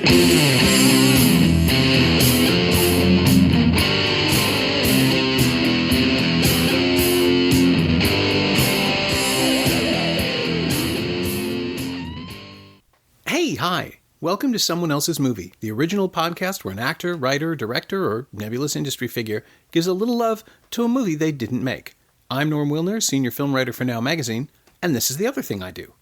Hi, welcome to Someone Else's Movie, the original podcast where an actor, writer, director, or nebulous industry figure gives a little love to a movie they didn't make. I'm Norm Wilner, senior film writer for Now Magazine, and this is the other thing I do.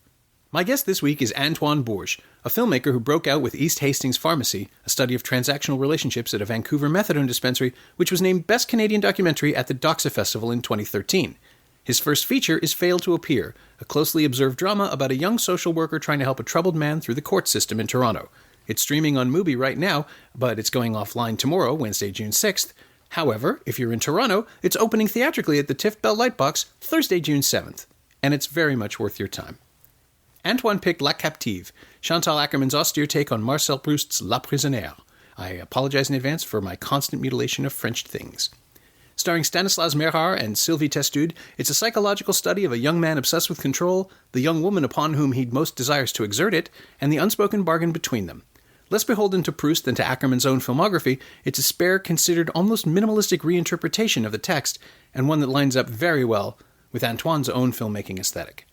My guest this week is Antoine Bourges, a filmmaker who broke out with East Hastings Pharmacy, a study of transactional relationships at a Vancouver methadone dispensary, which was named Best Canadian Documentary at the Doxa Festival in 2013. His first feature is Fail to Appear, a closely observed drama about a young social worker trying to help a troubled man through the court system in Toronto. It's streaming on Mubi right now, but it's going offline tomorrow, Wednesday, June 6th. However, if you're in Toronto, it's opening theatrically at the TIFF Bell Lightbox Thursday, June 7th. And it's very much worth your time. Antoine picked La Captive, Chantal Akerman's austere take on Marcel Proust's La Prisonnière. I apologize in advance for my constant mutilation of French things. Starring Stanislas Merard and Sylvie Testude, it's a psychological study of a young man obsessed with control, the young woman upon whom he most desires to exert it, and the unspoken bargain between them. Less beholden to Proust than to Akerman's own filmography, it's a spare, considered almost minimalistic reinterpretation of the text, and one that lines up very well with Antoine's own filmmaking aesthetic.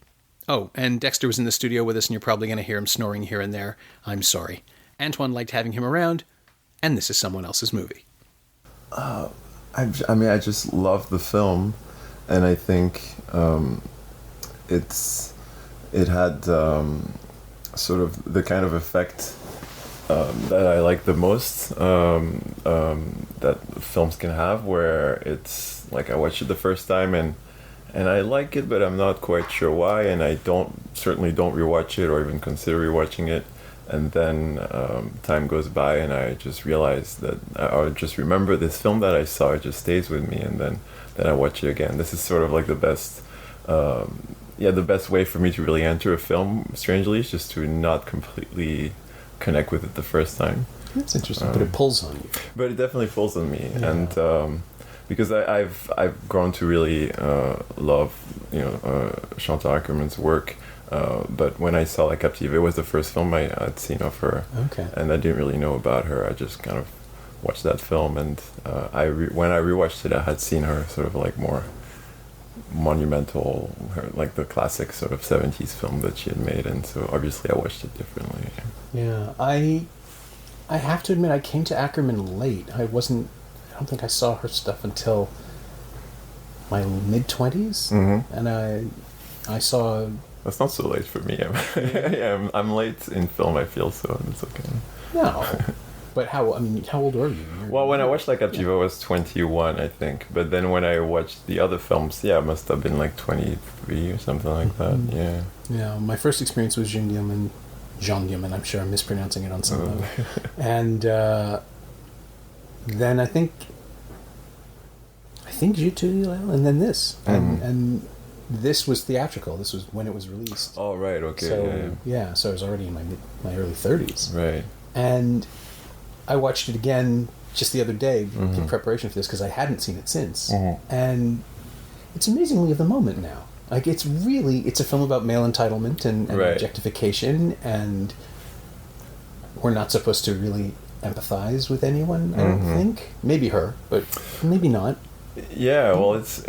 Oh, and Dexter was in the studio with us, and you're probably going to hear him snoring here and there. I'm sorry. Antoine liked having him around, and this is Someone Else's Movie. I just love the film, and I think it had sort of the kind of effect that I like the most that films can have, where it's like I watched it the first time and I like it, but I'm not quite sure why, and I certainly don't rewatch it or even consider rewatching it. And then time goes by, and I just realize that I just remember this film that I saw. It just stays with me, and then I watch it again. This is sort of like the best way for me to really enter a film. Strangely, is just to not completely connect with it the first time. That's interesting, but it pulls on you. But it definitely pulls on me, yeah. And because I've grown to really love Chantal Akerman's work. But when I saw La Captive, it was the first film I had seen of her. Okay. And I didn't really know about her. I just kind of watched that film, and when I rewatched it, I had seen her sort of like more monumental, like the classic sort of 70s film that she had made, and so obviously I watched it differently. Yeah, I have to admit I came to Akerman late. I don't think I saw her stuff until my mid-20s, and I saw... That's not so late for me. I'm late in film, I feel, so it's okay. No. But how old were you? Well, when I watched La Captive, I was 21, I think. But then when I watched the other films, I must have been like 23 or something like that, yeah. Yeah, my first experience was Genial, I'm sure I'm mispronouncing it on some level. And then I think Genial, and then this. And this was theatrical. This was when it was released. Oh, right, okay. So, so I was already in my early 30s. Right. And I watched it again just the other day in preparation for this, because I hadn't seen it since. And it's amazingly of the moment now. Like, it's a film about male entitlement and right. objectification, and we're not supposed to really empathize with anyone, I don't think. Maybe her, but maybe not. Yeah, well, it's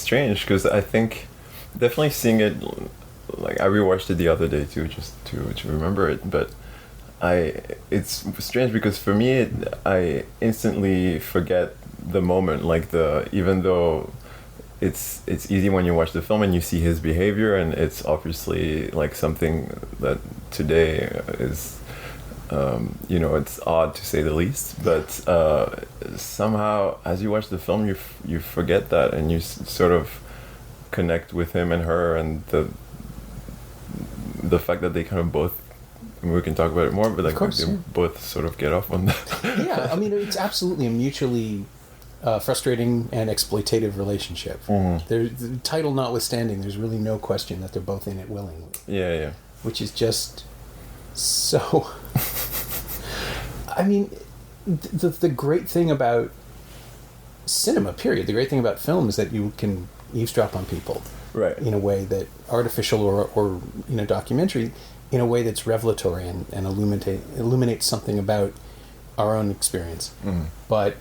strange, because I think definitely seeing it, like I rewatched it the other day too, just to remember it. But it's strange because for me, I instantly forget the moment. Like even though it's easy when you watch the film and you see his behavior, and it's obviously like something that today is. It's odd to say the least, but somehow as you watch the film, you forget that, and you sort of connect with him and her, and the fact that they kind of both, we can talk about it more, but like they both sort of get off on that. Yeah, I mean, it's absolutely a mutually frustrating and exploitative relationship. The title notwithstanding, there's really no question that they're both in it willingly. Yeah. Which is just so... I mean, the great thing about cinema, period, the great thing about film is that you can eavesdrop on people. Right. In a way that artificial or documentary in a way that's revelatory and illuminates something about our own experience. But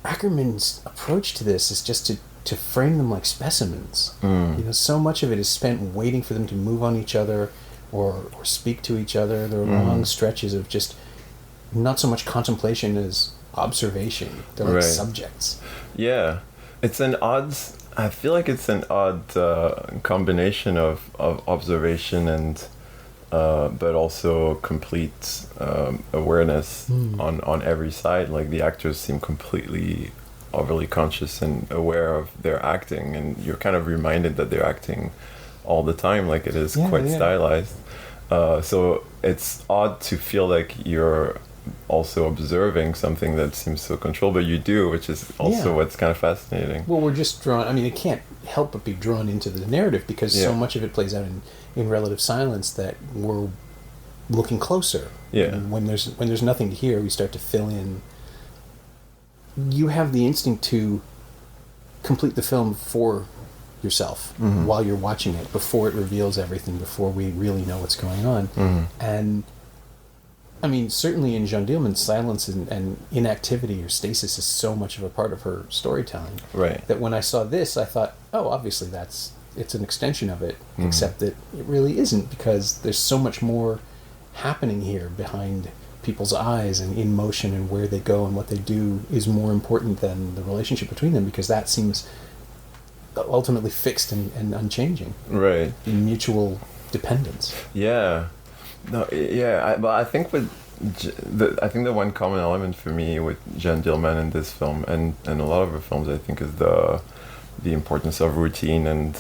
Akerman's approach to this is just to frame them like specimens. So much of it is spent waiting for them to move on each other or speak to each other. There are long stretches of just not so much contemplation as observation. They're like subjects. Yeah. It's an odd... I feel like it's an odd combination of observation and but also complete awareness on every side. Like the actors seem completely overly conscious and aware of their acting, and you're kind of reminded that they're acting all the time, like it is quite stylized. So it's odd to feel like you're also observing something that seems so controlled, but you do, which is also what's kind of fascinating. Well, we're just drawn, I mean, it can't help but be drawn into the narrative because so much of it plays out in relative silence that we're looking closer. And when there's nothing to hear, we start to fill in. You have the instinct to complete the film for yourself while you're watching it, before it reveals everything, before we really know what's going on. And I mean, certainly in Jeanne Dielman, silence and inactivity or stasis is so much of a part of her storytelling. That when I saw this, I thought, oh, obviously it's an extension of it, except that it really isn't, because there's so much more happening here behind people's eyes and in motion, and where they go and what they do is more important than the relationship between them, because that seems ultimately fixed and unchanging. In mutual dependence. No, but I think the one common element for me with Jeanne Dielman in this film and a lot of her films, I think, is the importance of routine and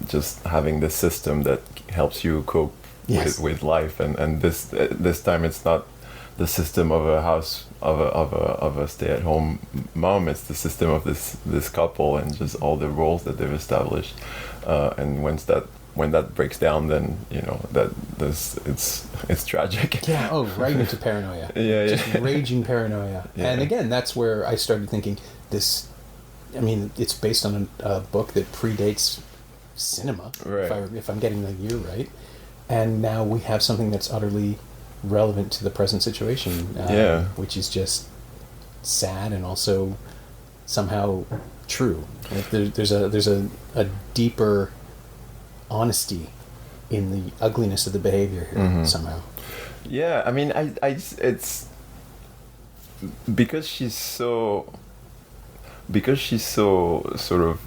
just having this system that helps you cope with life. And this time it's not the system of a house of a stay-at-home mom. It's the system of this couple and just all the roles that they've established. And when that breaks down, then it's tragic. Right into paranoia. Just raging paranoia. And again, that's where I started thinking this. I mean, it's based on a book that predates cinema, if I'm getting the year right. And now we have something that's utterly relevant to the present situation, which is just sad and also somehow true. Like there's a deeper honesty in the ugliness of the behavior here somehow. I mean, it's because she's so sort of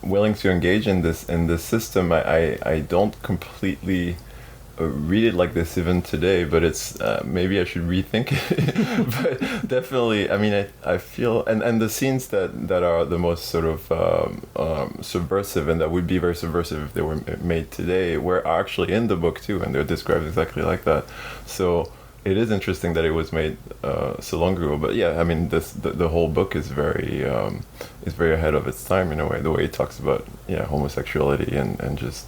willing to engage in this system. I don't completely read it like this even today, but it's maybe I should rethink it. But definitely, I mean, I feel and the scenes that are the most sort of subversive and that would be very subversive if they were made today were actually in the book too, and they're described exactly like that. So it is interesting that it was made so long ago. But I mean, the whole book is very ahead of its time in a way. The way it talks about homosexuality and just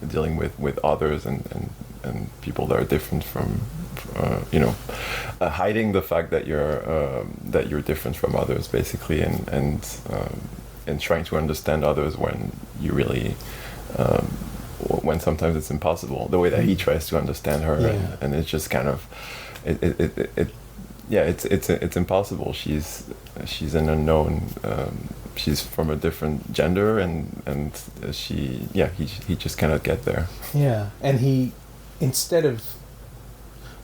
dealing with others and people that are different from hiding the fact that you're different from others, basically, and trying to understand others when you really when sometimes it's impossible, the way that he tries to understand her, and it's just kind of it's impossible. She's an unknown. She's from a different gender, and he just cannot get there. And he instead of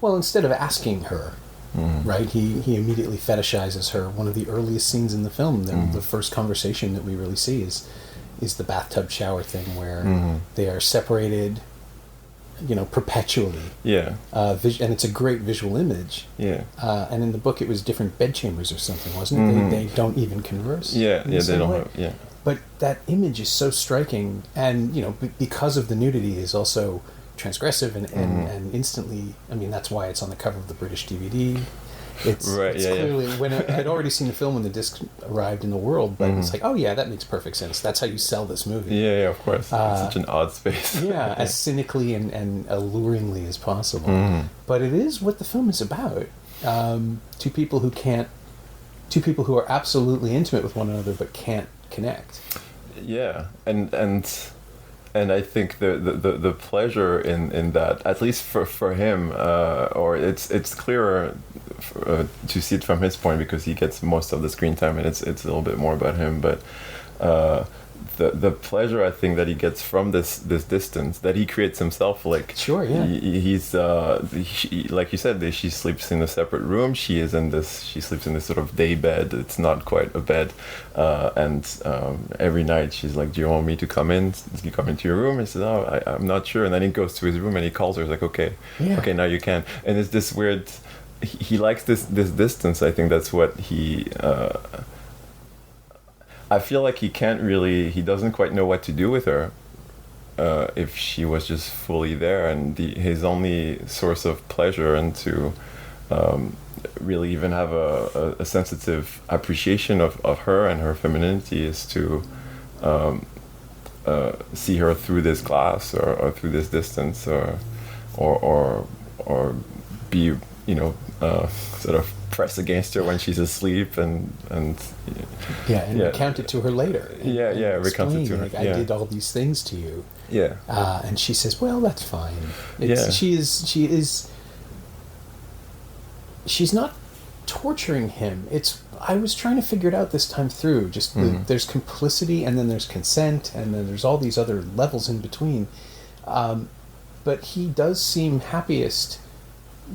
asking her, right, he immediately fetishizes her. One of the earliest scenes in the film, the first conversation that we really see is the bathtub shower thing, where they are separated, perpetually. And it's a great visual image. And in the book, it was different bedchambers or something, wasn't it? They don't even converse. They don't have. But that image is so striking, and because of the nudity, is also transgressive and instantly. I mean, that's why it's on the cover of the British DVD. It's clearly when I had already seen the film when the disc arrived in the world, but it's like, oh yeah, that makes perfect sense. That's how you sell this movie. Of course. It's such an odd space. As cynically and alluringly as possible. But it is what the film is about. Two people who are absolutely intimate with one another but can't connect. And and I think the pleasure in that, at least for him, or it's clearer to see it from his point, because he gets most of the screen time, and it's a little bit more about him. But the pleasure, I think, that he gets from this distance that he creates himself, like sure, yeah, he's like you said, she sleeps in a separate room. She sleeps in this sort of day bed. It's not quite a bed, and every night she's like, "Do you want me to come in? You come into your room?" He says, "Oh, I'm not sure." And then he goes to his room and he calls her. He's like, "Okay, okay, now you can." And it's this weird. He likes this distance. I think that's what he. I feel like he doesn't quite know what to do with her if she was just fully there, and his only source of pleasure, and to really even have a sensitive appreciation of her and her femininity, is to see her through this glass, or through this distance, or be, sort of press against her when she's asleep, and recount it to her later. Recount it to her. I did all these things to you. Yeah. And she says, "Well, that's fine." She's not torturing him. I was trying to figure it out this time through. Just there's complicity, and then there's consent, and then there's all these other levels in between. But he does seem happiest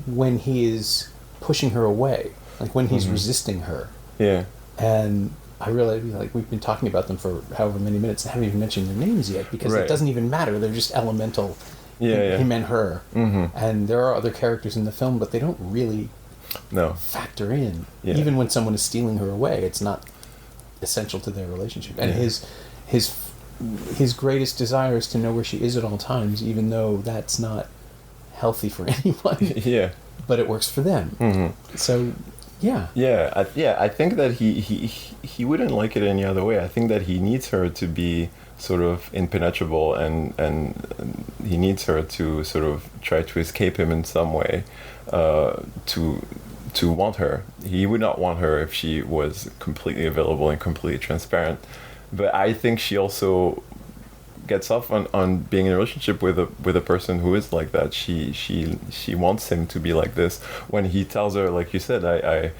when he is pushing her away, like when he's resisting her. Yeah. And I realize, like, we've been talking about them for however many minutes and haven't even mentioned their names yet, because it doesn't even matter. They're just elemental. Him and her. And there are other characters in the film, but they don't really factor in. Even when someone is stealing her away, it's not essential to their relationship. And his greatest desire is to know where she is at all times, even though that's not healthy for anyone. But it works for them. So, I think that he wouldn't like it any other way. I think that he needs her to be sort of impenetrable, and he needs her to sort of try to escape him in some way, to want her. He would not want her if she was completely available and completely transparent. But I think she also gets off on being in a relationship with a person who is like that. She wants him to be like this. When he tells her, like you said, I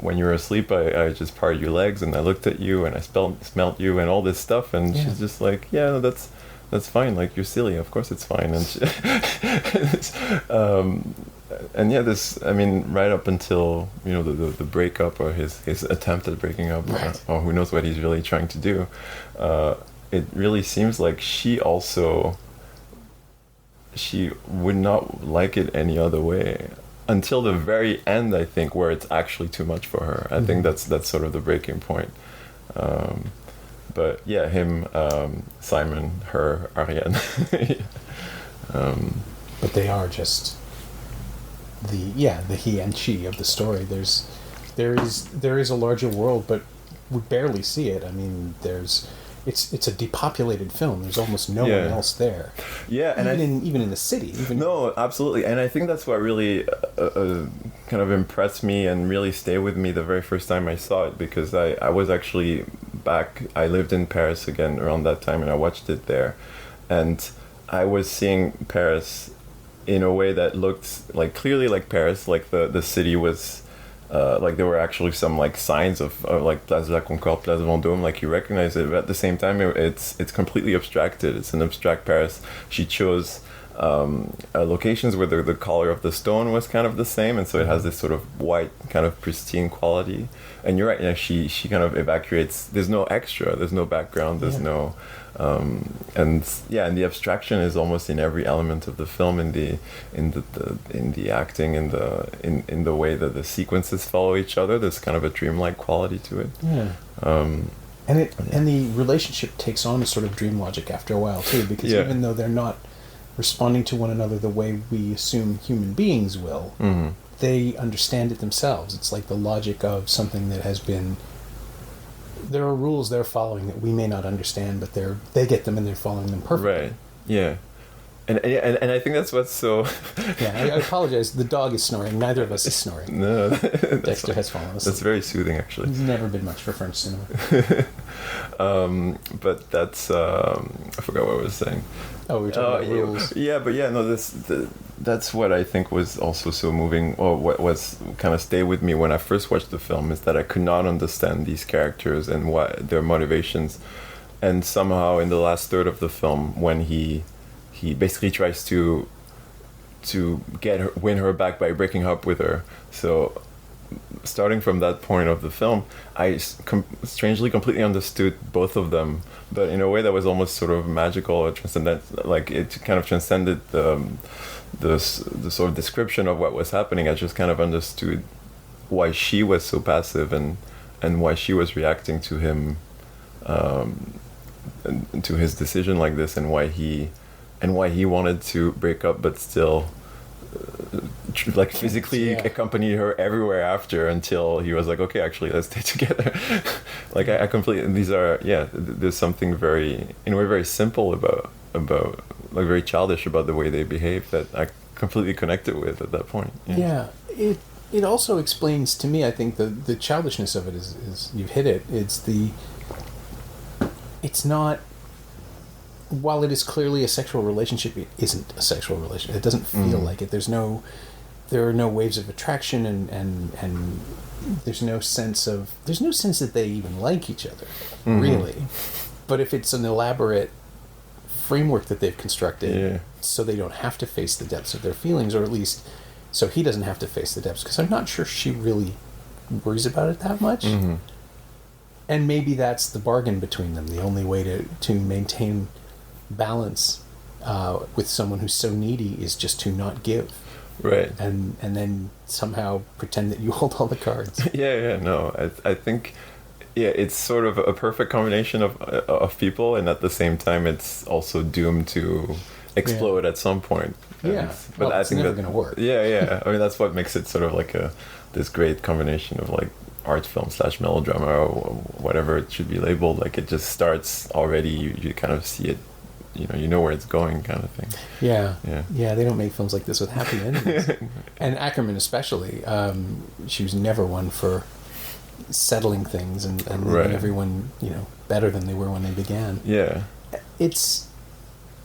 when you were asleep, I just parted your legs and I looked at you and I smelled you and all this stuff, and she's just like, that's fine. Like, you're silly. Of course it's fine. And this, I mean, right up until the breakup, or his attempt at breaking up, or who knows what he's really trying to do. It really seems like she would not like it any other way, until the very end, I think, where it's actually too much for her. I think that's sort of the breaking point. But yeah, him, Simon, her, Ariane. But they are just the he and she of the story. There is a larger world, but we barely see it. I mean, it's a depopulated film. There's almost no one else there. Yeah, and even in the city. No, absolutely. And I think that's what really kind of impressed me and really stayed with me the very first time I saw it, because I was actually back. I lived in Paris again around that time, and I watched it there, and I was seeing Paris in a way that looked like clearly like Paris. Like the city was. Like there were actually some like signs of like Place de la Concorde, Place Vendôme, like you recognize it, but at the same time it's completely abstracted. It's an abstract Paris. She chose locations where the color of the stone was kind of the same, and so it has this sort of white kind of pristine quality. And you're right, she kind of evacuates. There's no extra, there's no background, there's no and the abstraction is almost in every element of the film, in the acting, in the way that the sequences follow each other. There's kind of a dreamlike quality to it. And the relationship takes on a sort of dream logic after a while too, because even though they're not responding to one another the way we assume human beings will, they understand it themselves. It's like the logic of something that has been. There are rules they're following that we may not understand, but they get them and they're following them perfectly. Right. Yeah. And I think that's what's so. I apologize. The dog is snoring. Neither of us is snoring. No, Dexter has fallen asleep. That's very soothing, actually. He's never been much for French cinema. But that's I forgot what I was saying. Oh, we were talking about rules. Yeah, but yeah, no, that's what I think was also so moving, or what was kind of stayed with me when I first watched the film, is that I could not understand these characters and what their motivations. And somehow in the last third of the film, when he basically tries to win her back by breaking up with her. So starting from that point of the film, I strangely completely understood both of them, but in a way that was almost sort of magical or transcendent. Like it kind of transcended the sort of description of what was happening. I just kind of understood why she was so passive and why she was reacting to him, and to his decision like this, and why he wanted to break up, but still like physically accompany her everywhere after, until he was like, okay, actually let's stay together. Like I completely, these are, there's something very, in a way, very simple about like very childish about the way they behave that I completely connected with at that point. It also explains to me, I think, the childishness of it is you've hit it. It's not, while it is clearly a sexual relationship, it isn't a sexual relationship. It doesn't feel like it. There are no waves of attraction, and there's no sense that they even like each other, really. But if it's an elaborate framework that they've constructed, so they don't have to face the depths of their feelings, or at least so he doesn't have to face the depths, because I'm not sure she really worries about it that much. And maybe that's the bargain between them. The only way to maintain balance with someone who's so needy is just to not give, right? And then somehow pretend that you hold all the cards. I think it's sort of a perfect combination of people, and at the same time it's also doomed to explode at some point. But I think never going to work. I mean, that's what makes it sort of like this great combination of like art film / melodrama, or whatever it should be labeled. Like it just starts already, you kind of see it, you know where it's going, kind of thing. They don't make films like this with happy endings. And Akerman especially, she was never one for settling things and leaving everyone better than they were when they began. It's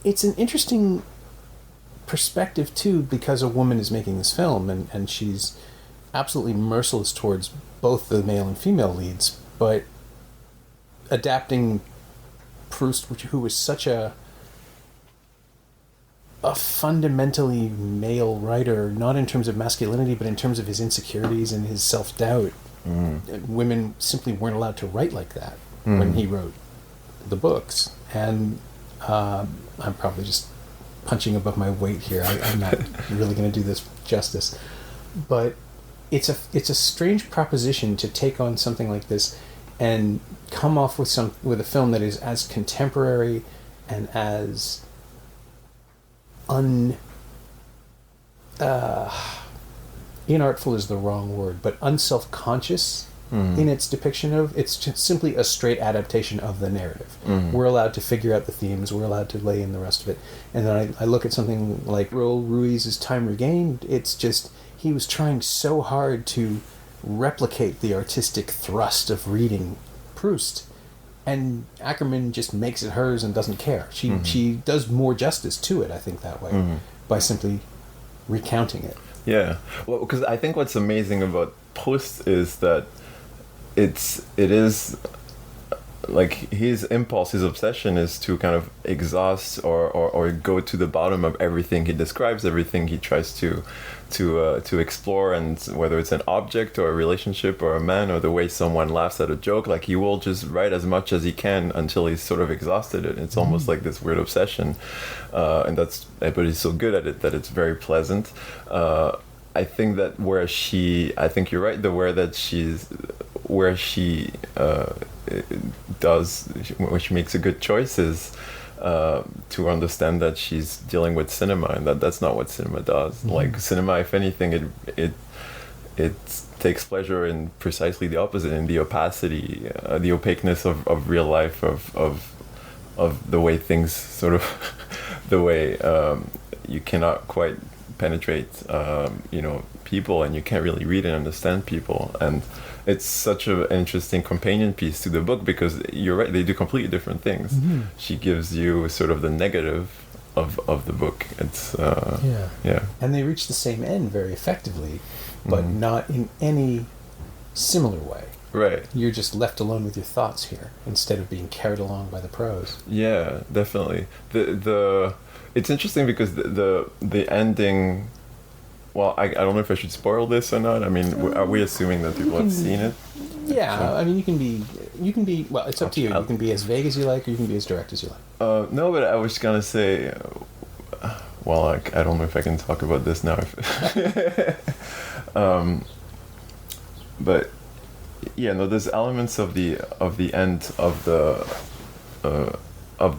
an interesting perspective too, because a woman is making this film, and she's absolutely merciless towards both the male and female leads, but adapting Proust, who was such a fundamentally male writer, not in terms of masculinity, but in terms of his insecurities and his self-doubt. Women simply weren't allowed to write like that when he wrote the books. And I'm probably just punching above my weight here. I'm not really going to do this justice. But it's a strange proposition to take on something like this and come off with a film that is as contemporary and as inartful is the wrong word, but unself-conscious in its depiction of. It's just simply a straight adaptation of the narrative. We're allowed to figure out the themes, we're allowed to lay in the rest of it. And then I look at something like Raoul Ruiz's Time Regained. It's just, he was trying so hard to replicate the artistic thrust of reading Proust, and Akerman just makes it hers and doesn't care. She does more justice to it, I think, that way, by simply recounting it. Yeah, well, because I think what's amazing about Proust is that it is like his impulse, his obsession is to kind of exhaust or go to the bottom of everything he describes, everything he tries to explore, and whether it's an object or a relationship or a man or the way someone laughs at a joke, like he will just write as much as he can until he's sort of exhausted it. It's almost like this weird obsession, but he's so good at it that it's very pleasant. I think that I think you're right, where she makes a good choice is to understand that she's dealing with cinema, and that's not what cinema does. Like cinema, if anything, it takes pleasure in precisely the opposite, in the opacity, the opaqueness of real life, of the way things sort of, the way you cannot quite penetrate people, and you can't really read and understand people. And it's such an interesting companion piece to the book, because you're right, they do completely different things. Mm-hmm. She gives you sort of the negative of the book. It's and they reach the same end very effectively, but not in any similar way. Right. You're just left alone with your thoughts here instead of being carried along by the prose. Yeah, definitely. The it's interesting because the ending. Well, I don't know if I should spoil this or not. I mean, are we assuming that people have seen it? Yeah, so, I mean, you can be. Well, it's up to you. You can be as vague as you like, or you can be as direct as you like. No, but I was gonna say. Well, I don't know if I can talk about this now. But yeah, no, there's elements of the end of the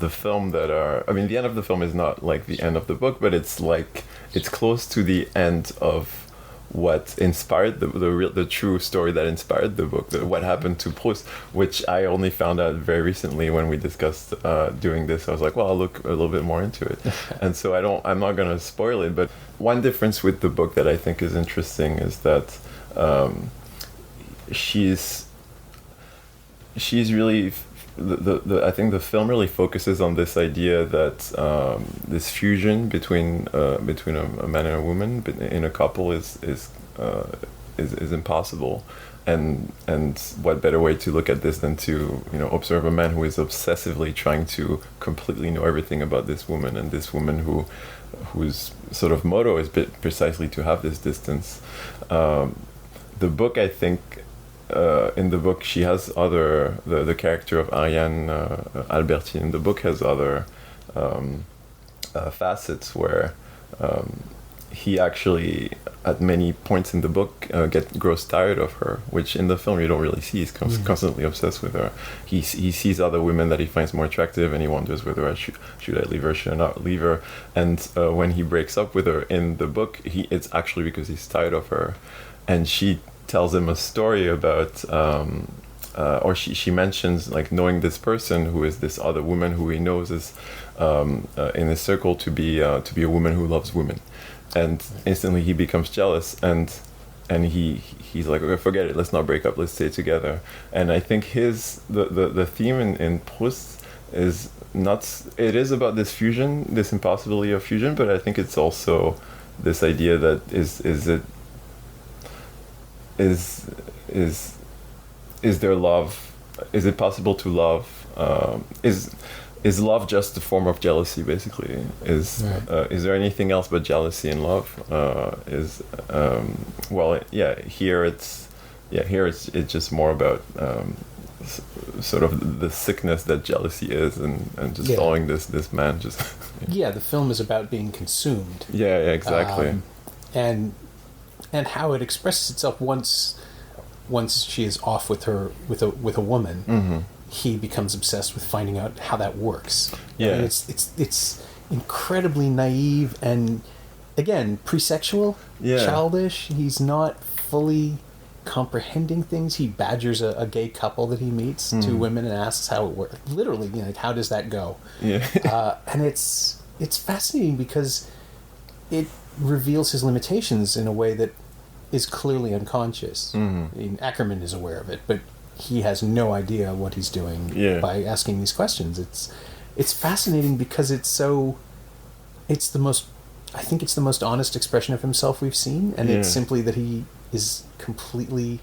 film that are. I mean, the end of the film is not like the end of the book, but it's like it's close to the end of what inspired the true story that inspired the book, what happened to Proust, which I only found out very recently when we discussed doing this. I was like, well, I'll look a little bit more into it. And so I'm not going to spoil it, but one difference with the book that I think is interesting is that she's really I think the film really focuses on this idea that this fusion between a man and a woman in a couple is impossible, and what better way to look at this than to observe a man who is obsessively trying to completely know everything about this woman, and this woman whose sort of motto is precisely to have this distance. The book, I think. In the book, she has the character of Ariane Albertine in the book has other facets where he actually, at many points in the book, grows tired of her, which in the film you don't really see. He's constantly obsessed with her. He sees other women that he finds more attractive, and he wonders whether should I leave her, should I not leave her. And when he breaks up with her in the book, it's actually because he's tired of her, and she tells him a story about or she mentions like knowing this person who is this other woman who he knows is in his circle to be a woman who loves women, and instantly he becomes jealous, and he's like, okay, forget it, let's not break up, let's stay together. And I think the theme in Proust is not, it is about this fusion, this impossibility of fusion, but I think it's also this idea that is there love? Is it possible to love? Is love just a form of jealousy? Basically, is there anything else but jealousy in love? Here it's just more about sort of the sickness that jealousy is, and just following this man just. The film is about being consumed. Yeah, exactly. And how it expresses itself once she is off with a woman, mm-hmm. he becomes obsessed with finding out how that works. Yeah, and it's incredibly naive and again pre-sexual, childish. He's not fully comprehending things. He badgers a gay couple that he meets, two women, and asks how it works. Literally, how does that go? Yeah, and it's fascinating because it reveals his limitations in a way that is clearly unconscious. Mm-hmm. I mean, Akerman is aware of it, but he has no idea what he's doing by asking these questions. It's fascinating because it's the most honest expression of himself we've seen, and it's simply that he is completely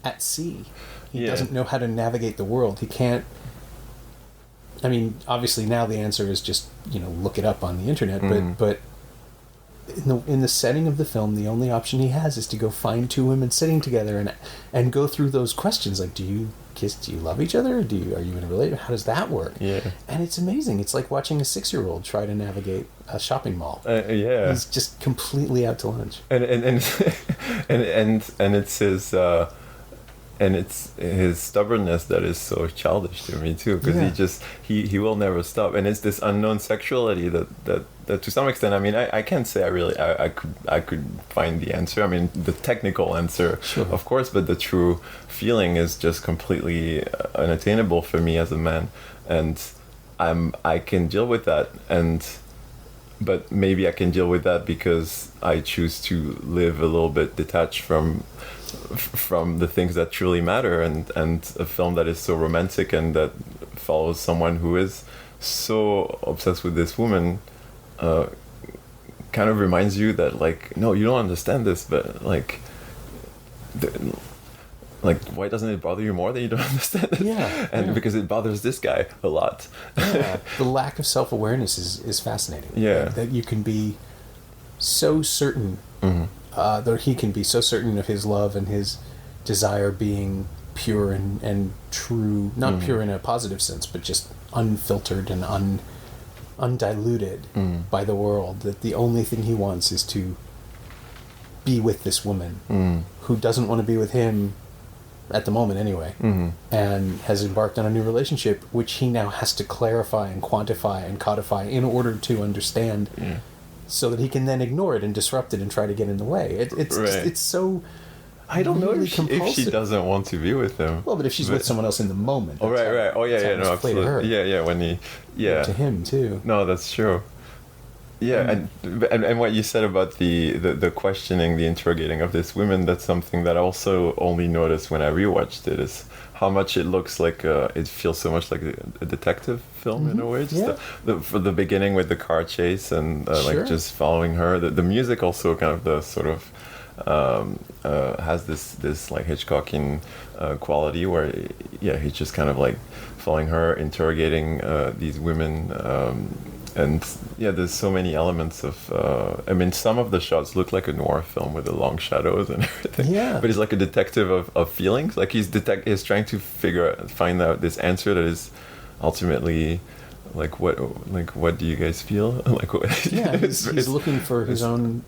at sea. He doesn't know how to navigate the world. He can't. I mean, obviously now the answer is just look it up on the internet, but in the setting of the film, the only option he has is to go find two women sitting together and go through those questions like, do you kiss? Do you love each other? Are you in a relationship? How does that work? Yeah, and it's amazing. It's like watching a 6-year-old try to navigate a shopping mall. He's just completely out to lunch. And it's his. And it's his stubbornness that is so childish to me too, because he will never stop, and it's this unknown sexuality that to some extent, I mean, I can't say I could find the answer. I mean, the technical answer, sure, of course, but the true feeling is just completely unattainable for me as a man, and I can deal with that, and but maybe I can deal with that because I choose to live a little bit detached from the things that truly matter, and a film that is so romantic and that follows someone who is so obsessed with this woman kind of reminds you that, like, no, you don't understand this, but like why doesn't it bother you more that you don't understand it? And because it bothers this guy a lot. The lack of self-awareness is fascinating. That you can be so certain that he can be so certain of his love and his desire being pure and true, not pure in a positive sense, but just unfiltered and undiluted by the world, that the only thing he wants is to be with this woman who doesn't want to be with him at the moment anyway, and has embarked on a new relationship which he now has to clarify and quantify and codify in order to understand, so that he can then ignore it and disrupt it and try to get in the way. It's so I don't know if she doesn't want to be with him. Well, but if she's with someone else in the moment. Oh, right. Oh, yeah, no, absolutely. Yeah, when he... Yeah. To him, too. No, that's true. Yeah, and what you said about the questioning, the interrogating of this woman, that's something that I also only noticed when I rewatched it, is how much it looks like it feels so much like a detective film in a way. Just for the beginning with the car chase and like just following her. The music also kind of the sort of has this like Hitchcockian quality where he's just kind of like following her, interrogating these women. And there's so many elements of I mean, some of the shots look like a noir film with the long shadows and everything, but he's like a detective of feelings, like he's trying to find out this answer that is ultimately like what do you guys feel like? He's looking for his own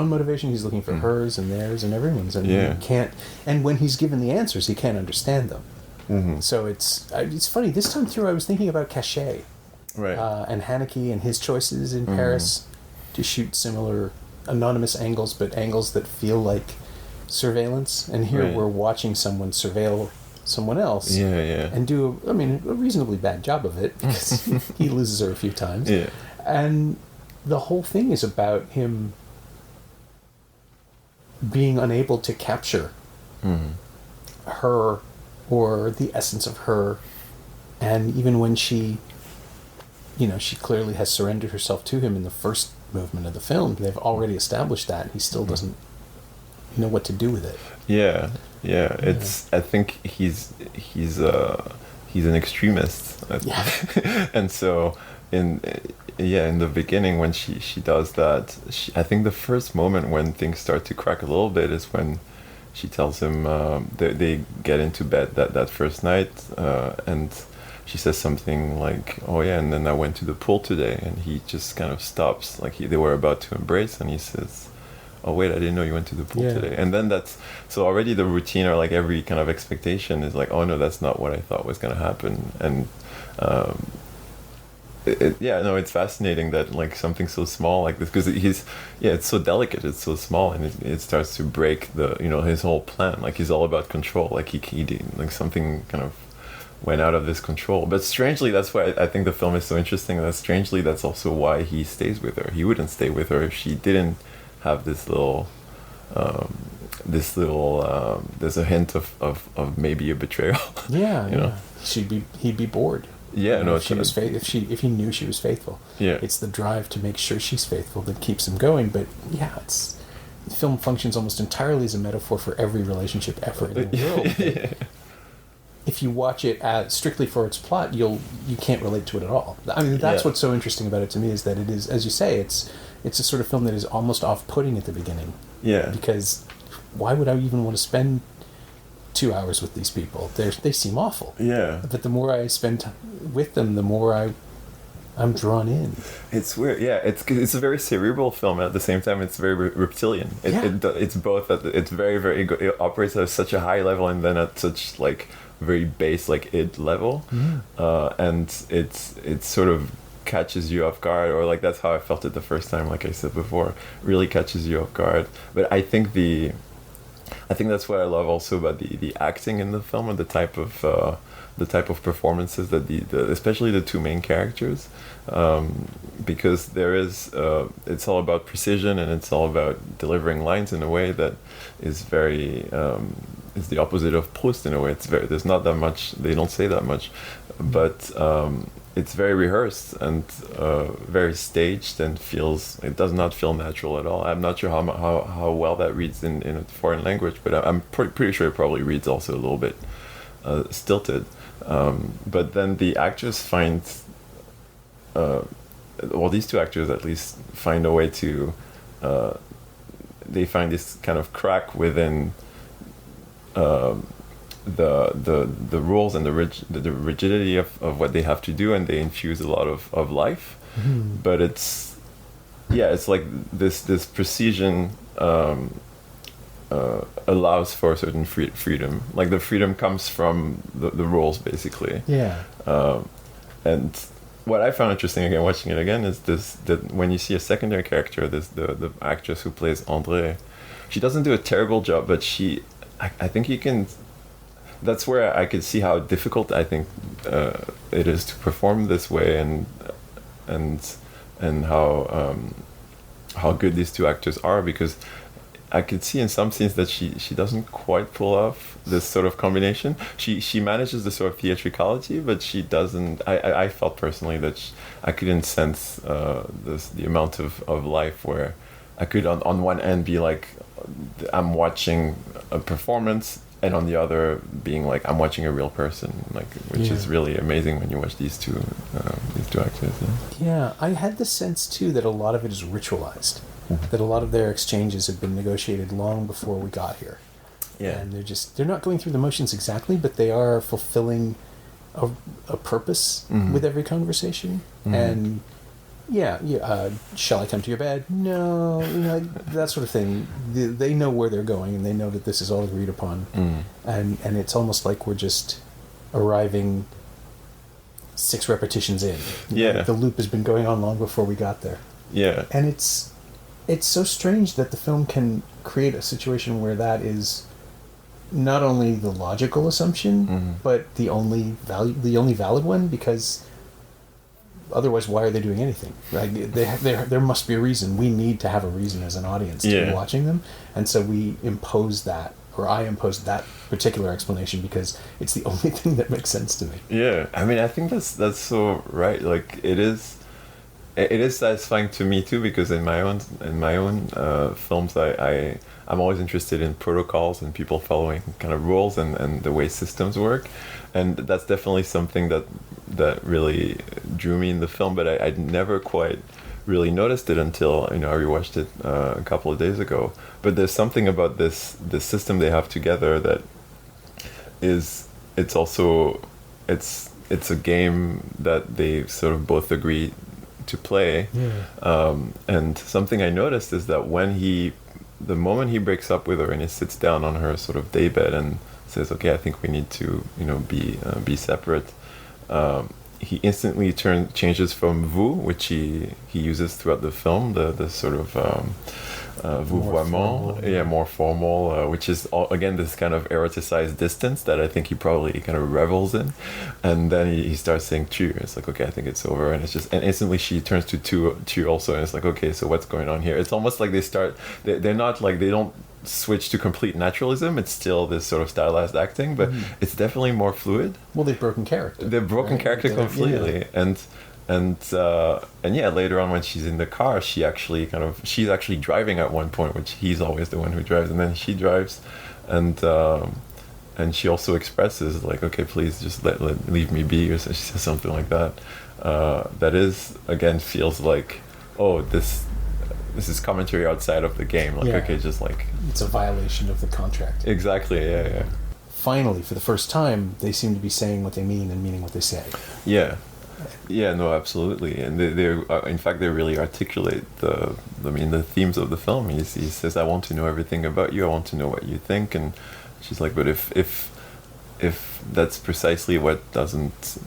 motivation, he's looking for hers and theirs and everyone's, and he can't, and when he's given the answers he can't understand them. So it's funny, this time through I was thinking about Cachet. Right. And Haneke and his choices in Paris to shoot similar anonymous angles, but angles that feel like surveillance. And here we're watching someone surveil someone else. And do, a reasonably bad job of it, because he loses her a few times. And the whole thing is about him being unable to capture her or the essence of her. And even when she clearly has surrendered herself to him in the first movement of the film, they've already established that, and he still doesn't know what to do with it. It's, I think he's an extremist. And so in the beginning when she does that, I think the first moment when things start to crack a little bit is when she tells him they get into bed that first night, and she says something like, "Oh yeah," and then I went to the pool today, and he just kind of stops, like they were about to embrace, and he says, "Oh wait, I didn't know you went to the pool today." And then so already the routine, or like every kind of expectation is like, "Oh no, that's not what I thought was going to happen." And it's fascinating that like something so small like this, because it's so delicate, it's so small, and it starts to break his whole plan. Like he's all about control, like he like something kind of went out of this control. But strangely, that's why I think the film is so interesting. That strangely, that's also why he stays with her. He wouldn't stay with her if she didn't have this little there's a hint of maybe a betrayal. He'd be bored. If he knew she was faithful. It's the drive to make sure she's faithful that keeps him going. But the film functions almost entirely as a metaphor for every relationship ever in the world. If you watch it strictly for its plot, you can't relate to it at all. I mean, that's what's so interesting about it to me, is that it is, as you say, it's a sort of film that is almost off-putting at the beginning. Because why would I even want to spend 2 hours with these people? They seem awful. But the more I spend with them, the more I'm drawn in. It's weird. It's a very cerebral film, and at the same time it's very reptilian. It's both. It's very, very good. It operates at such a high level, and then at such like very base, like id level, and it sort of catches you off guard, or like that's how I felt it the first time. Like I said before, really catches you off guard. But I think I think that's what I love also about the acting in the film and the type of performances that the especially the two main characters, because there is it's all about precision, and it's all about delivering lines in a way that is very is the opposite of Proust in a way. It's very, there's not that much, they don't say that much, but it's very rehearsed and very staged, and it does not feel natural at all. I'm not sure how well that reads in a foreign language, but I'm pretty sure it probably reads also a little bit stilted. But then the actors find, these two actors at least find a way to, they find this kind of crack within the rules and the rigidity of what they have to do, and they infuse a lot of life. Mm-hmm. But it's like this precision allows for a certain freedom. Like the freedom comes from the rules, basically. Yeah. And what I found interesting again watching it again is that when you see a secondary character, the actress who plays André, she doesn't do a terrible job, but I think you can. That's where I could see how difficult I think it is to perform this way, and how good these two actors are, because I could see in some scenes that she doesn't quite pull off this sort of combination. She manages the sort of theatricality, but she doesn't. I felt personally that I couldn't sense the amount of life where I could on one end be like I'm watching a performance, and on the other being like I'm watching a real person, like, which is really amazing when you watch these two actors. Yeah, I had the sense too that a lot of it is ritualized, that a lot of their exchanges have been negotiated long before we got here. Yeah, and they're not going through the motions exactly, but they are fulfilling a purpose with every conversation. And shall I come to your bed? No, that sort of thing. They know where they're going, and they know that this is all agreed upon. And it's almost like we're just arriving 6 repetitions in. Yeah, the loop has been going on long before we got there. Yeah, and it's so strange that the film can create a situation where that is not only the logical assumption, but the only valid one, because otherwise, why are they doing anything? Right? There must be a reason. We need to have a reason as an audience to be watching them, and so we impose that, or I impose that particular explanation because it's the only thing that makes sense to me. Yeah, I mean, I think that's so right. Like it is satisfying to me too, because in my own films, I'm always interested in protocols and people following kind of rules and the way systems work, and that's definitely something that really drew me in the film. But I'd never quite really noticed it until I rewatched it a couple of days ago. But there's something about this system they have together that it's a game that they sort of both agree to play. And something I noticed is that the moment he breaks up with her and he sits down on her sort of daybed and says, okay, I think we need to be separate, he instantly changes from vous, which he uses throughout the film, the sort of vouvoiement, more formal, which is again this kind of eroticized distance that I think he probably kind of revels in. And then he starts saying tu. It's like, okay, I think it's over, and instantly she turns to tu also, and it's like, okay, so what's going on here? It's almost like they're not like, they don't switch to complete naturalism. It's still this sort of stylized acting, but it's definitely more fluid. Well, they've broken character. They've broken character completely, and later on when she's in the car, she's actually driving at one point, which he's always the one who drives, and then she drives, and she also expresses like, okay, please just leave me be, or so she says something like that. That is, again, feels like, oh, this is commentary outside of the game. Like, okay, just like, it's a violation of the contract. Exactly. Yeah. Finally, for the first time, they seem to be saying what they mean and meaning what they say. Yeah, no, absolutely, and they in fact they really articulate the themes of the film. He says, "I want to know everything about you. I want to know what you think," and she's like, "But if that's precisely what doesn't.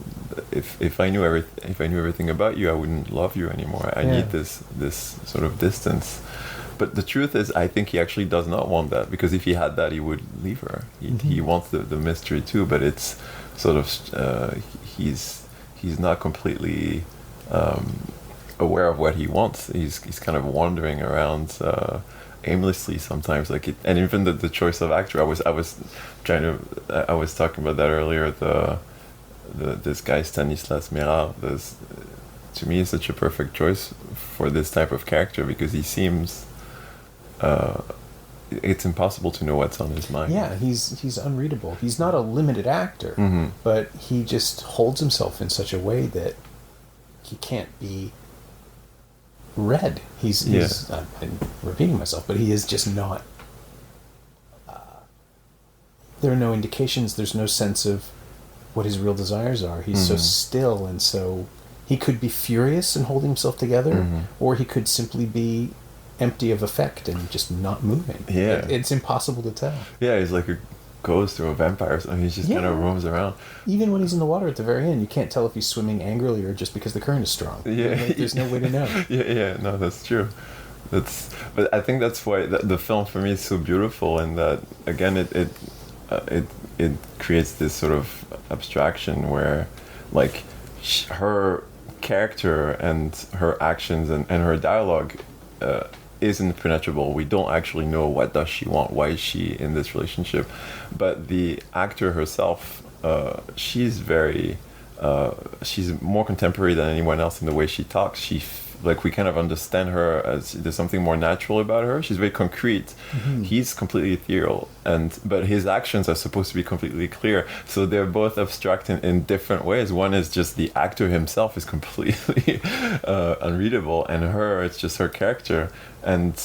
If I knew everything about you, I wouldn't love you anymore. I need this sort of distance." But the truth is, I think he actually does not want that, because if he had that, he would leave her. He wants the mystery too, but it's sort of he's not completely aware of what he wants. He's kind of wandering around aimlessly sometimes. And even the choice of actor. I was talking about that earlier. This guy Stanislas Mérard. To me, is such a perfect choice for this type of character, because he seems. It's impossible to know what's on his mind. Yeah, he's unreadable. He's not a limited actor, but he just holds himself in such a way that he can't be read. He's I'm repeating myself, but he is just not. There are no indications. There's no sense of what his real desires are. He's so still, and so he could be furious and holding himself together, or he could simply be empty of affect and just not moving. Yeah, it's impossible to tell. Yeah, he's like a ghost or a vampire or something. He just kind of roams around. Even when he's in the water at the very end, you can't tell if he's swimming angrily or just because the current is strong. Yeah, there's no way to know. No, that's true. But I think that's why the film for me is so beautiful, and that again it creates this sort of abstraction where, like, her character and her actions and her dialogue is impenetrable. We don't actually know what does she want, why is she in this relationship, but the actor herself, she's more contemporary than anyone else in the way she talks. We kind of understand her as there's something more natural about her. She's very concrete. He's completely ethereal, but his actions are supposed to be completely clear. So they're both abstract in different ways. One is just the actor himself is completely unreadable, and it's just her character, and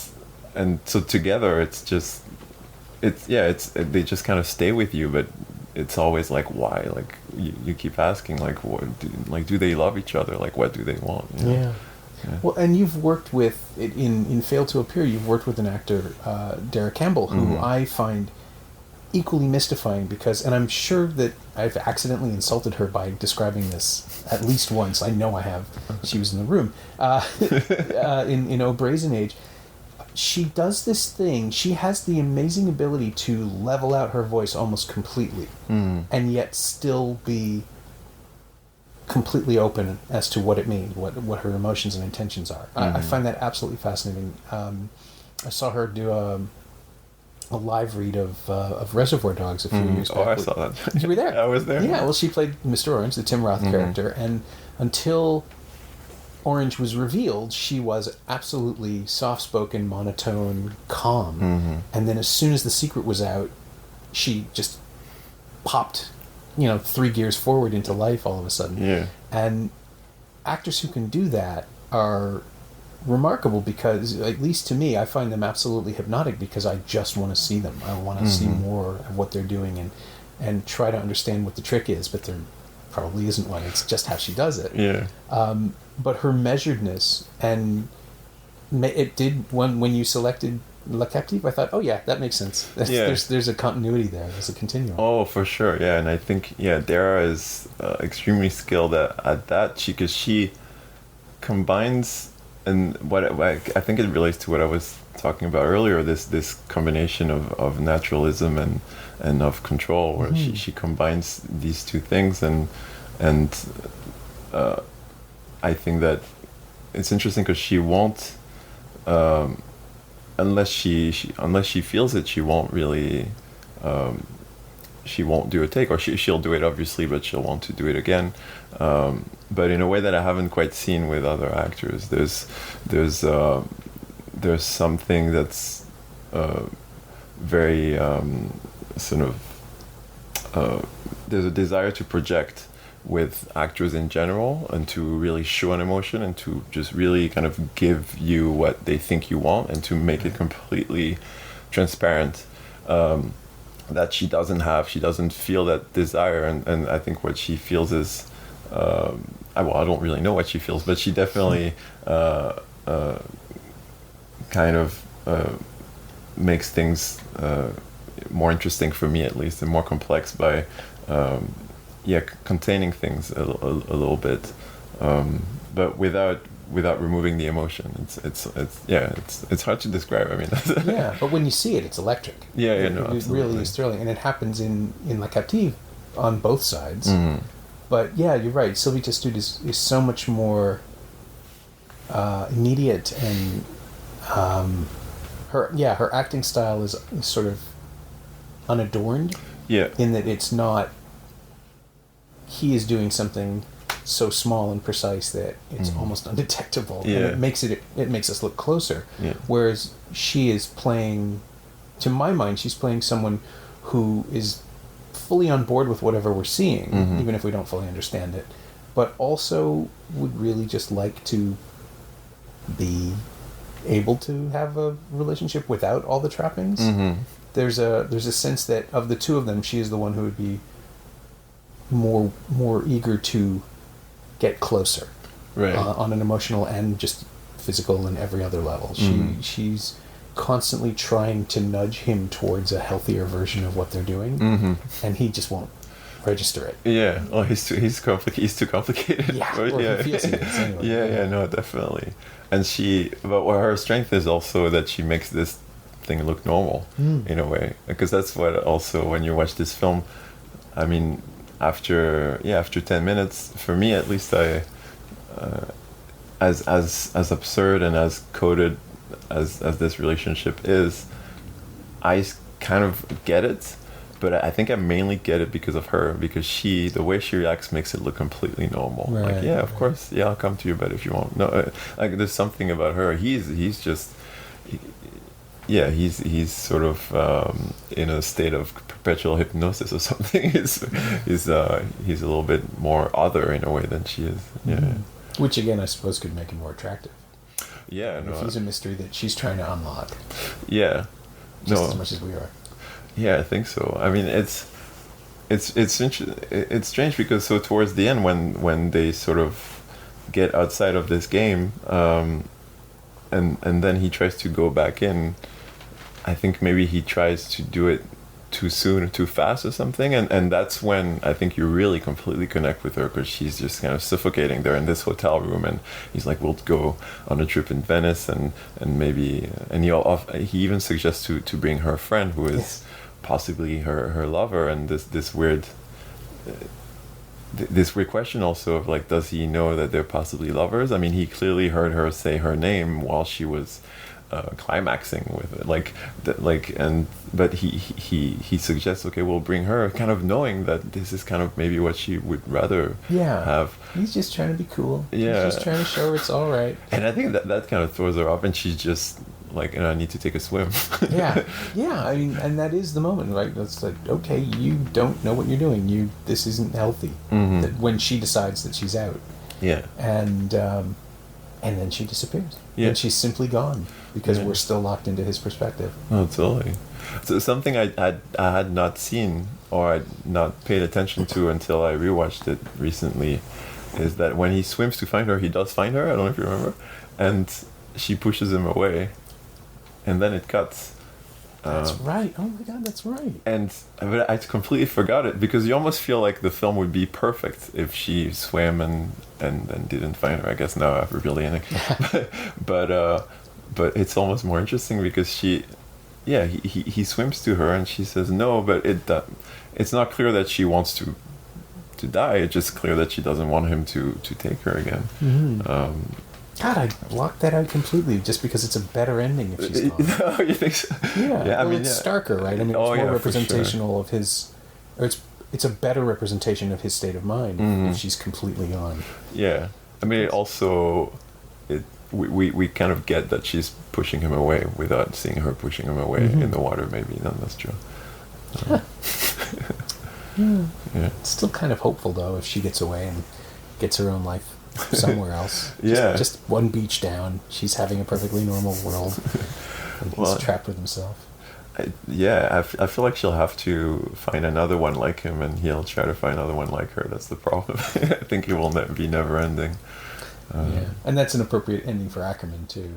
so together they just kind of stay with you, but it's always like, why? Like you keep asking, like, what? Do they love each other? Like, what do they want? You know? Yeah. Well, and you've worked with, in Fail to Appear, you've worked with an actor, Dara Campbell, who I find equally mystifying and I'm sure that I've accidentally insulted her by describing this at least once. I know I have. She was in the room. In O Brazen Age, she does this thing. She has the amazing ability to level out her voice almost completely, and yet still be completely open as to what it means, what her emotions and intentions are. I find that absolutely fascinating. I saw her do a live read of Reservoir Dogs a few years back. Oh, I saw that. You were there? I was there. Yeah, well, she played Mr. Orange, the Tim Roth character, and until Orange was revealed, she was absolutely soft-spoken, monotone, calm. And then as soon as the secret was out, she just popped 3 gears forward into life all of a sudden. Yeah. And actors who can do that are remarkable because, at least to me, I find them absolutely hypnotic because I just want to see them. I want to see more of what they're doing and try to understand what the trick is, but there probably isn't one. It's just how she does it. Yeah. But her measuredness, and it did, when you selected La Captive, I thought, oh yeah, that makes sense. There's a continuity there. There's a continuum. Oh, for sure, yeah. And I think, Dara is extremely skilled at that. She combines, and I think it relates to what I was talking about earlier. This combination of naturalism and of control, where she combines these two things, and I think that it's interesting because she won't. Unless she feels it, she won't really. She won't do a take, or she'll do it obviously, but she'll want to do it again. But in a way that I haven't quite seen with other actors. There's something that's very sort of. There's a desire to project with actors in general, and to really show an emotion, and to just really kind of give you what they think you want, and to make it completely transparent. That she doesn't have. She doesn't feel that desire, and I think what she feels is, I don't really know what she feels, but she definitely kind of makes things more interesting for me, at least, and more complex by containing things a little bit, but without without removing the emotion. It's hard to describe. I mean, yeah, but when you see it, it's electric. It really is thrilling, and it happens in La Captive on both sides. But yeah, you're right. Sylvie Testude is so much more immediate, and her acting style is sort of unadorned. Yeah. In that it's not. He is doing something so small and precise that it's almost undetectable. Yeah. And it makes us look closer. Yeah. Whereas she is playing, to my mind, she's playing someone who is fully on board with whatever we're seeing, even if we don't fully understand it, but also would really just like to be able to have a relationship without all the trappings. There's a sense that of the two of them, she is the one who would be more eager to get closer, right, on an emotional and just physical and every other level. She's constantly trying to nudge him towards a healthier version of what they're doing, and he just won't register it. Yeah. Oh, he's too complicated. Yeah. But Or he feels he is anyway. Yeah. No, definitely. And but her strength is also that she makes this thing look normal in a way, because that's what also when you watch this film, I mean, after 10 minutes, for me at least, I as absurd and as coded as this relationship is, I kind of get it, but I think I mainly get it because of her, because the way she reacts makes it look completely normal. Right, like, yeah, of course, yeah, I'll come to your bed if you want. No, like there's something about her. He's just. He's sort of in a state of perpetual hypnosis or something. He's a little bit more other in a way than she is. Yeah. Which again, I suppose, could make him more attractive. Yeah. No. If he's a mystery that she's trying to unlock. Yeah. Just as much as we are. Yeah, I think so. I mean, it's strange because so towards the end when they sort of get outside of this game, and then he tries to go back in. I think maybe he tries to do it too soon or too fast or something, and that's when I think you really completely connect with her, because she's just kind of suffocating there in this hotel room, and he's like, we'll go on a trip in Venice, and maybe, and he even suggests to bring her friend who is possibly her lover, and this weird question also of like, does he know that they're possibly lovers? I mean, he clearly heard her say her name while she was climaxing with it, but he suggests, okay, we'll bring her, kind of knowing that this is kind of maybe what she would rather have. He's just trying to be cool. Yeah. He's just trying to show her it's all right. And I think that kind of throws her off, and she's just like, I need to take a swim. yeah. I mean, and that is the moment, right? It's like, okay, you don't know what you're doing. This isn't healthy. That when she decides that she's out. Yeah. And then she disappears. Yeah. And she's simply gone because we're still locked into his perspective. Oh, totally. So something I had not seen or I'd not paid attention to until I rewatched it recently is that when he swims to find her, he does find her. I don't know if you remember. And she pushes him away. And then it cuts. That's right. Oh my God, that's right. But I completely forgot it, because you almost feel like the film would be perfect if she swam and didn't find her. I guess now I've revealed the ending. But it's almost more interesting because he swims to her and she says no, but it's not clear that she wants to die. It's just clear that she doesn't want him to take her again. God, I blocked that out completely just because it's a better ending if she's gone. Oh, you think so? Yeah. Yeah, Well, it's starker, right? I mean, it's more representational of his... Or it's a better representation of his state of mind if she's completely gone. Yeah. I mean, it also... We kind of get that she's pushing him away without seeing her pushing him away in the water, maybe. No, that's true. Yeah. It's still kind of hopeful, though, if she gets away and gets her own life somewhere else. Just one beach down. She's having a perfectly normal world. And he's trapped with himself. I feel like she'll have to find another one like him, and he'll try to find another one like her. That's the problem. I think it will be never ending. And that's an appropriate ending for Akerman too.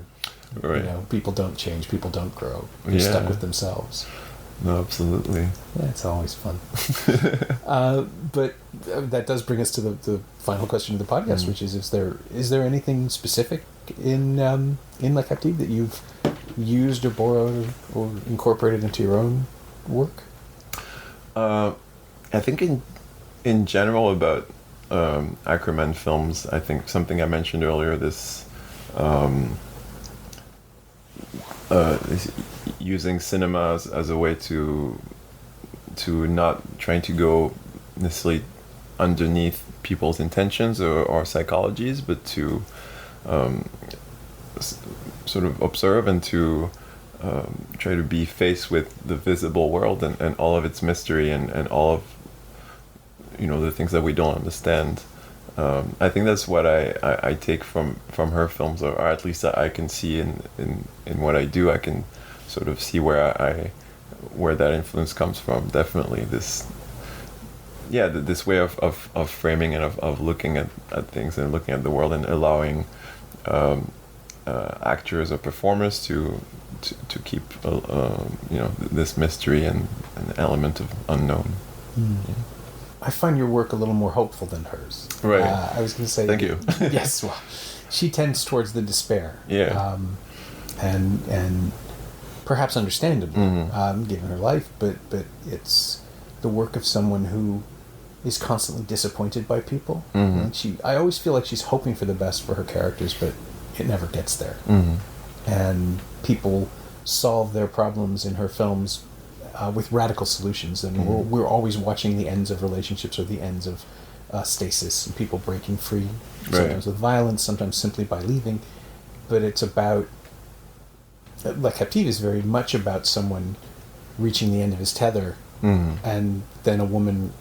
Right. You know, people don't change, people don't grow. They're stuck with themselves. No, absolutely. Yeah, it's always fun. But that does bring us to the final question of the podcast, which is there anything specific in La Captive that you've used or borrowed or incorporated into your own work? I think in general about Akerman films, I think something I mentioned earlier, this using cinema as a way to not trying to go necessarily underneath people's intentions or psychologies, but to sort of observe and to try to be faced with the visible world and all of its mystery and all of the things that we don't understand. I think that's what I take from her films, or at least that I can see in what I do. I can sort of see where that influence comes from. Definitely this way of framing and of looking at things and looking at the world and allowing actors or performers to keep this mystery and an element of unknown. Yeah. I find your work a little more hopeful than hers. Right. I was going to say... Thank you. Yes, well, she tends towards the despair. Yeah. And perhaps understandably, given her life, but it's the work of someone who is constantly disappointed by people. And I always feel like she's hoping for the best for her characters, but it never gets there. And people solve their problems in her films with radical solutions, and we're always watching the ends of relationships or the ends of stasis and people breaking free, sometimes with violence, sometimes simply by leaving. But it's about La Captive is very much about someone reaching the end of his tether, and then a woman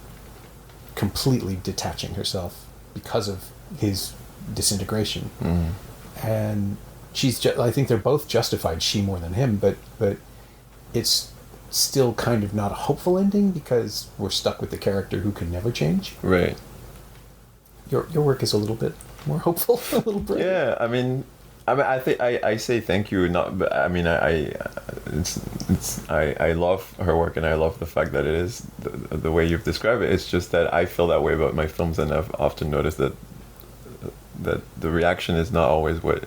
completely detaching herself because of his disintegration. And I think they're both justified, she more than him, but it's still kind of not a hopeful ending because we're stuck with the character who can never change. Right. Your work is a little bit more hopeful, a little brighter. Yeah, I mean, I think I say thank you. Not, but I mean, I love her work, and I love the fact that it is the way you've described it. It's just that I feel that way about my films, and I've often noticed that the reaction is not always what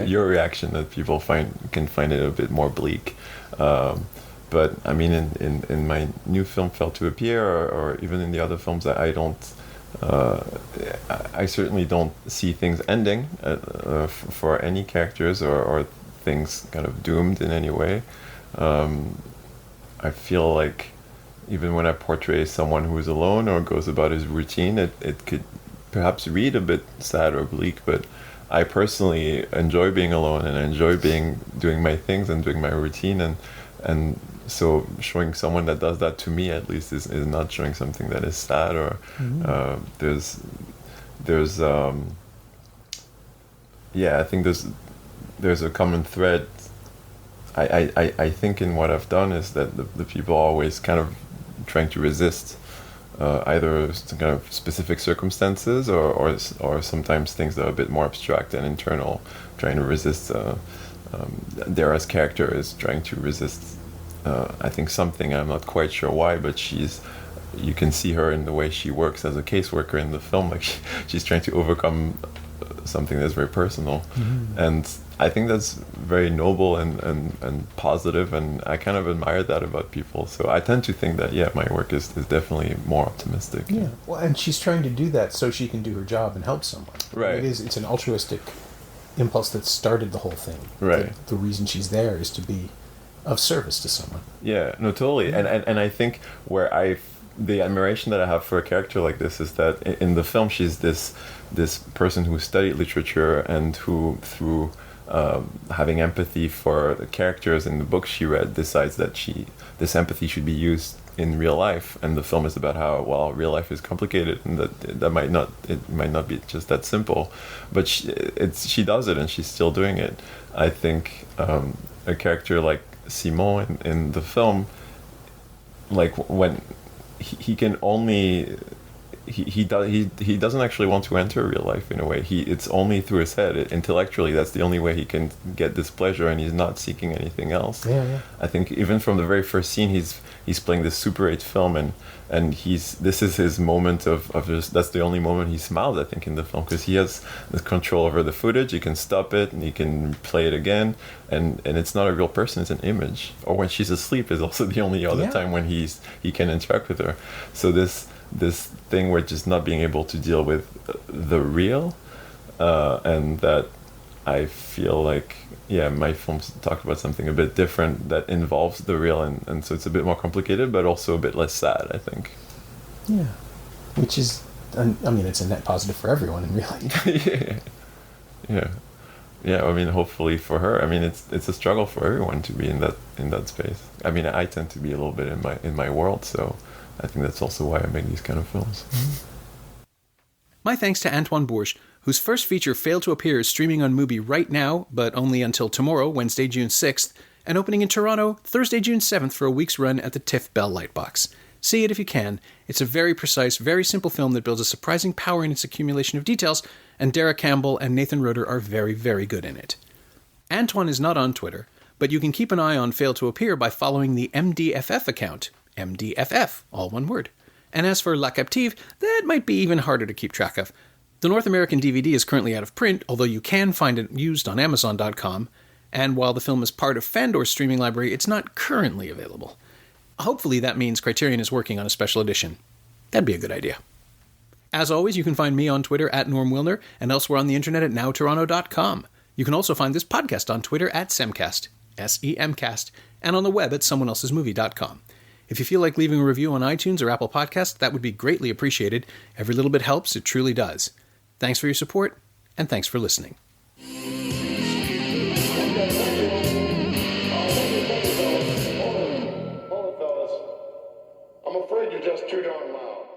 your reaction. That people can find it a bit more bleak. But I mean, in my new film, Fail to Appear, or even in the other films, I don't. I certainly don't see things ending for any characters or things kind of doomed in any way. I feel like even when I portray someone who is alone or goes about his routine, it could perhaps read a bit sad or bleak, but I personally enjoy being alone, and I enjoy doing my things and doing my routine, and so showing someone that does that, to me at least, is not showing something that is sad or there's I think there's a common thread. I think in what I've done is that the people are always kind of trying to resist either kind of specific circumstances or sometimes things that are a bit more abstract and internal, trying to resist. Dara's character is trying to resist I think something, I'm not quite sure why, but you can see her in the way she works as a caseworker in the film, like she's trying to overcome something that's very personal. And I think that's very noble and positive, and I kind of admire that about people. So I tend to think that, my work is definitely more optimistic. Yeah, well, and she's trying to do that so she can do her job and help someone. Right. It's an altruistic impulse that started the whole thing. Right. The reason she's there is to be of service to someone. Yeah, no, totally. And I think the admiration that I have for a character like this is that in the film she's this person who studied literature and who, through having empathy for the characters in the books she read, decides that this empathy should be used in real life. And the film is about how, well, real life is complicated, and that might not be just that simple. But she does it, and she's still doing it. I think a character like Simon in the film, like when he can only he doesn't actually want to enter real life in a way. It's only through his head. Intellectually, that's the only way he can get this pleasure, and he's not seeking anything else. Yeah. I think even from the very first scene, he's playing this Super 8 film, and this is his moment of just, that's the only moment he smiles, I think, in the film, because he has the control over the footage. He can stop it and he can play it again, and it's not a real person, it's an image. Or when she's asleep is also the only other time when he can interact with her. So this thing where just not being able to deal with the real, and that I feel like, my films talk about something a bit different that involves the real, and so it's a bit more complicated, but also a bit less sad, I think. Yeah, which is, I mean, it's a net positive for everyone in real life. Yeah. I mean, hopefully for her. I mean, it's a struggle for everyone to be in that space. I mean, I tend to be a little bit in my world, so I think that's also why I make these kind of films. My thanks to Antoine Bourges, whose first feature, Fail to Appear, is streaming on Mubi right now, but only until tomorrow, Wednesday, June 6th, and opening in Toronto Thursday, June 7th for a week's run at the TIFF Bell Lightbox. See it if you can. It's a very precise, very simple film that builds a surprising power in its accumulation of details, and Dara Campbell and Nathan Roeder are very, very good in it. Antoine is not on Twitter, but you can keep an eye on Fail to Appear by following the MDFF account. MDFF, all one word. And as for La Captive, that might be even harder to keep track of. The North American DVD is currently out of print, although you can find it used on Amazon.com, and while the film is part of Fandor's streaming library, it's not currently available. Hopefully that means Criterion is working on a special edition. That'd be a good idea. As always, you can find me on Twitter at Norm Wilner, and elsewhere on the internet at nowtoronto.com. You can also find this podcast on Twitter at Semcast, SEMcast, and on the web at someoneelsesmovie.com. If you feel like leaving a review on iTunes or Apple Podcasts, that would be greatly appreciated. Every little bit helps, it truly does. Thanks for your support, and thanks for listening. I'm afraid you're just too darn loud.